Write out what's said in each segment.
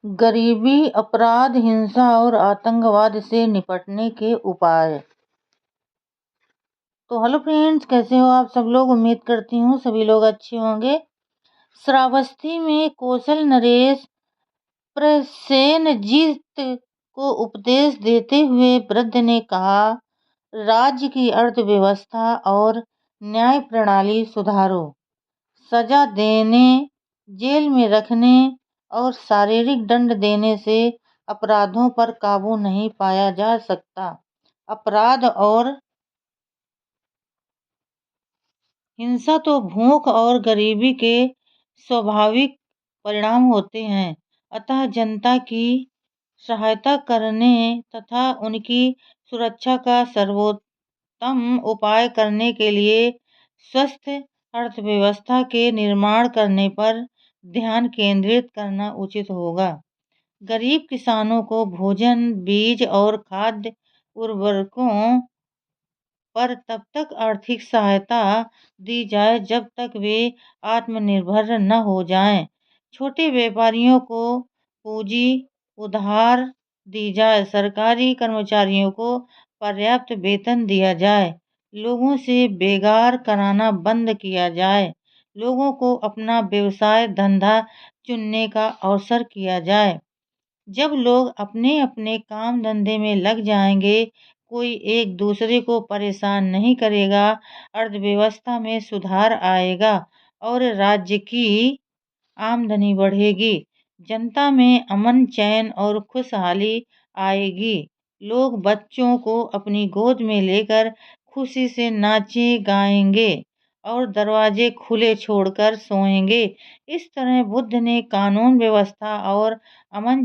गरीबी, अपराध, हिंसा और आतंकवाद से निपटने के उपाय। तो हेलो फ्रेंड्स, कैसे हो आप सब लोग। उम्मीद करती हूँ सभी लोग अच्छे होंगे। श्रावस्ती में कौशल नरेश प्रसेनजीत को उपदेश देते हुए वृद्ध ने कहा, राज्य की अर्थव्यवस्था और न्याय प्रणाली सुधारो। सजा देने, जेल में रखने और शारीरिक दंड देने से अपराधों पर काबू नहीं पाया जा सकता। अपराध और हिंसा तो भूख और गरीबी के स्वाभाविक परिणाम होते हैं। अतः जनता की सहायता करने तथा उनकी सुरक्षा का सर्वोत्तम उपाय करने के लिए स्वस्थ अर्थव्यवस्था के निर्माण करने पर ध्यान केंद्रित करना उचित होगा। गरीब किसानों को भोजन, बीज और खाद्य उर्वरकों पर तब तक आर्थिक सहायता दी जाए जब तक वे आत्मनिर्भर न हो जाएं। छोटे व्यापारियों को पूंजी उधार दी जाए। सरकारी कर्मचारियों को पर्याप्त वेतन दिया जाए। लोगों से बेगार कराना बंद किया जाए। लोगों को अपना व्यवसाय धंधा चुनने का अवसर किया जाए। जब लोग अपने अपने काम धंधे में लग जाएंगे, कोई एक दूसरे को परेशान नहीं करेगा, अर्थव्यवस्था में सुधार आएगा और राज्य की आमदनी बढ़ेगी। जनता में अमन, चैन और खुशहाली आएगी। लोग बच्चों को अपनी गोद में लेकर खुशी से नाचे गाएंगे और दरवाजे खुले छोड़कर सोएंगे। इस तरह बुद्ध ने कानून व्यवस्था और अमन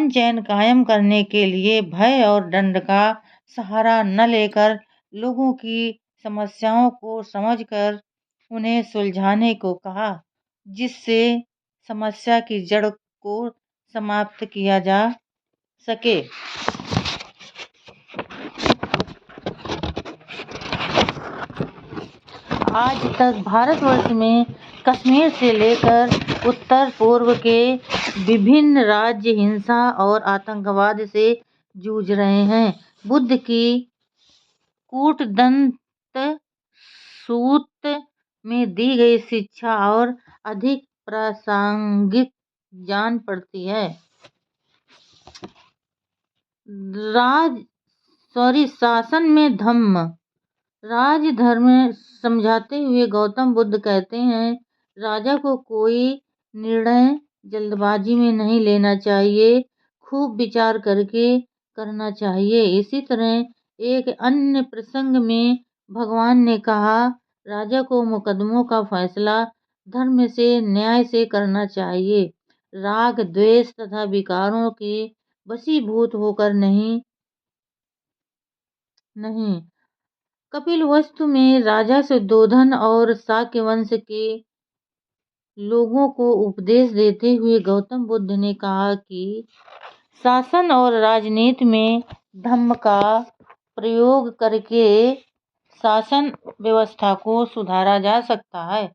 चैन कायम करने के लिए भय और दंड का सहारा न लेकर लोगों की समस्याओं को समझकर उन्हें सुलझाने को कहा, जिससे समस्या की जड़ को समाप्त किया जा सके। आज तक भारतवर्ष में कश्मीर से लेकर उत्तर पूर्व के विभिन्न राज्य हिंसा और आतंकवाद से जूझ रहे हैं। बुद्ध की कूटदंत सूत्र में दी गई शिक्षा और अधिक प्रासंगिक जान पड़ती है। शासन में धम्म। राजधर्म समझाते हुए गौतम बुद्ध कहते हैं, राजा को कोई निर्णय जल्दबाजी में नहीं लेना चाहिए, खूब विचार करके करना चाहिए। इसी तरह एक अन्य प्रसंग में भगवान ने कहा, राजा को मुकदमों का फैसला धर्म से, न्याय से करना चाहिए, राग, द्वेष तथा विकारों के वशीभूत होकर नहीं। कपिलवस्तु में राजा शुद्धोधन और शाक्य वंश के लोगों को उपदेश देते हुए गौतम बुद्ध ने कहा कि शासन और राजनीति में धम्म का प्रयोग करके शासन व्यवस्था को सुधारा जा सकता है,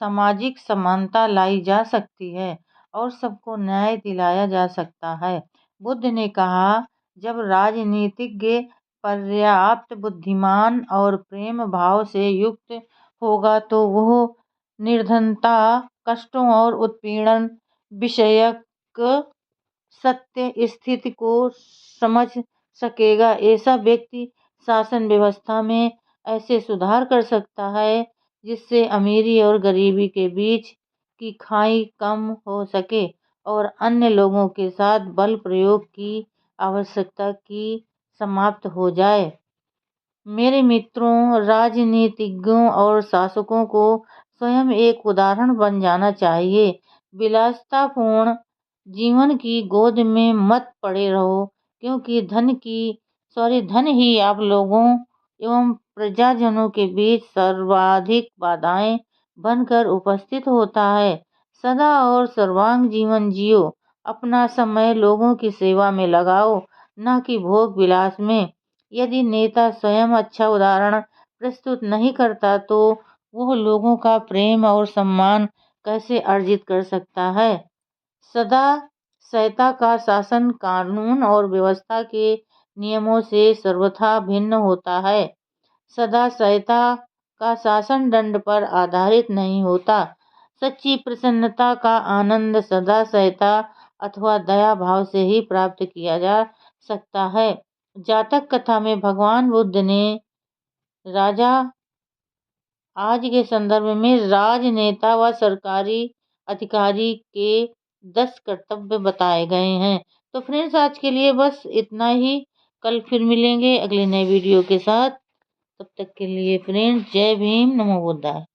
सामाजिक समानता लाई जा सकती है और सबको न्याय दिलाया जा सकता है। बुद्ध ने कहा, जब राजनीतिज्ञ पर्याप्त बुद्धिमान और प्रेम भाव से युक्त होगा तो वह निर्धनता, कष्टों और उत्पीड़न विषयक सत्य स्थिति को समझ सकेगा। ऐसा व्यक्ति शासन व्यवस्था में ऐसे सुधार कर सकता है जिससे अमीरी और गरीबी के बीच की खाई कम हो सके और अन्य लोगों के साथ बल प्रयोग की आवश्यकता की समाप्त हो जाए। मेरे मित्रों, राजनीतिज्ञों और शासकों को स्वयं एक उदाहरण बन जाना चाहिए। विलासितापूर्ण जीवन की गोद में मत पड़े रहो, क्योंकि धन ही आप लोगों एवं प्रजाजनों के बीच सर्वाधिक बाधाएं बनकर उपस्थित होता है। सदा और सर्वांग जीवन जियो। अपना समय लोगों की सेवा में लगाओ, न कि भोग विलास में। यदि नेता स्वयं अच्छा उदाहरण प्रस्तुत नहीं करता तो वह लोगों का प्रेम और सम्मान कैसे अर्जित कर सकता है। सदा सहायता का शासन कानून और व्यवस्था के नियमों से सर्वथा भिन्न होता है। सदा सहायता का शासन दंड पर आधारित नहीं होता। सच्ची प्रसन्नता का आनंद सदा सहायता अथवा दया भाव से ही प्राप्त किया जा सकता है। जातक कथा में भगवान बुद्ध ने राजा आज के संदर्भ में राजनेता व सरकारी अधिकारी के 10 कर्तव्य बताए गए हैं। तो फ्रेंड्स, आज के लिए बस इतना ही। कल फिर मिलेंगे अगले नए वीडियो के साथ। तब तक के लिए फ्रेंड्स, जय भीम, नमो बुद्धाय।